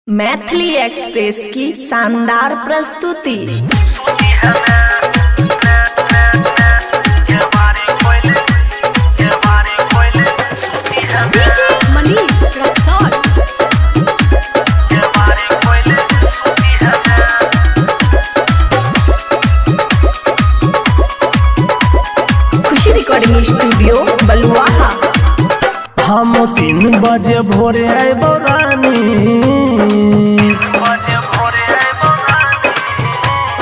Maithili express की शानदार प्रस्तुति। खुशी रिकॉर्डिंग स्टूडियो बलुआहा। हम 3 बजे भोरे आइबो रानी,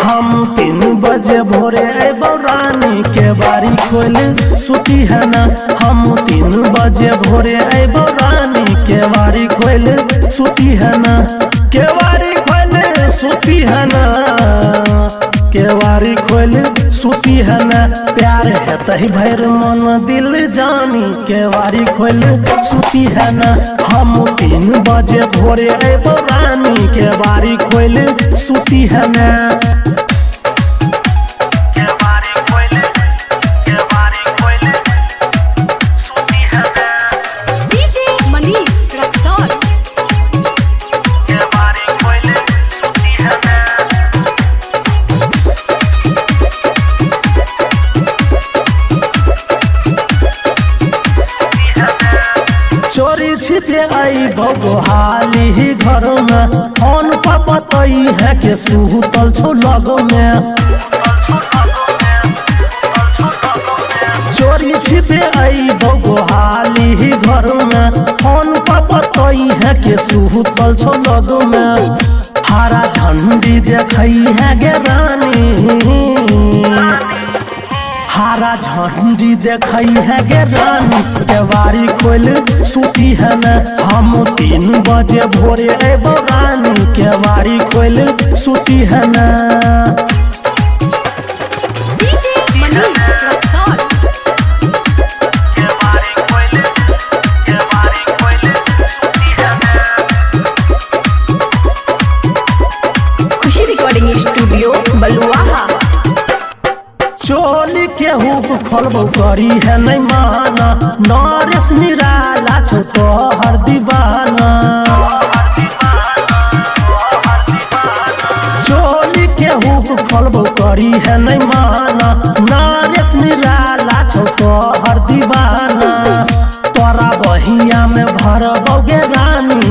हम 3 बजे भोरे आइबो रानी, के बारी खोल सुती है ना। हम 3 बजे भोरे आइबो रानी, के बारी खोल सुती है ना, के बारी खोल सुती है ना, के बारी खोल सुती है ना। प्यार है तही भैर मन दिल जानी, के बारी खोल सुती है ना। हम 3 बजे भोरे आइबो रानी, के बारी खोल सुती है ना। चोरी छिपे आई बगोहाली घर में, फोन पर बतई है के सुतल छो लग में। चोरी छिपे आई बगोहाली घर में, फोन पर बतई है के सुतल छो लग में। हरा झंडी देखई है गे रानी, हरा झंडी देखई है गे रानी, के बारी खोल सुती है ना। हम 3 बजे भोरे आइबो रानी, के बारी खोल सुती है ना। खुशी रिकॉर्डिंग स्टूडियो बलुआहा। चोली के हुक खोलबो करी है नहीं माना, नरेश निराला छो तोहर दीवाना। चोली के हुक खोलबो करी है नहीं माना, नरेश निराला छो तोहर दीवाना। तोरा बहिया में भरबोगे रानी,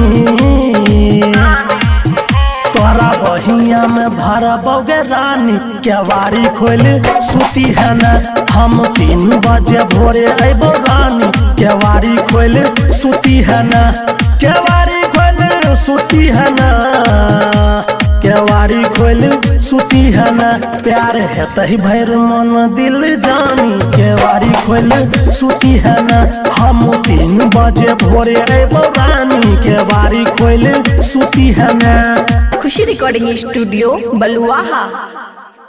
तोरा बहिया में भरबोगे रानी, के बारी खोल सुती है ना। हम 3 बजे भोरे आइबो रानी, के बारी खोल सुती है ना, के बारी खोल सुती है ना, के बारी खोल सुती है ना। प्यार है तही भैर मन दिल जानी, के बारी खोल सुती है ना। हम 3 बजे भोरे आइबो रानी, के बारी खोल सुती है ना। खुशी रिकॉर्डिंग स्टूडियो बलुआहा।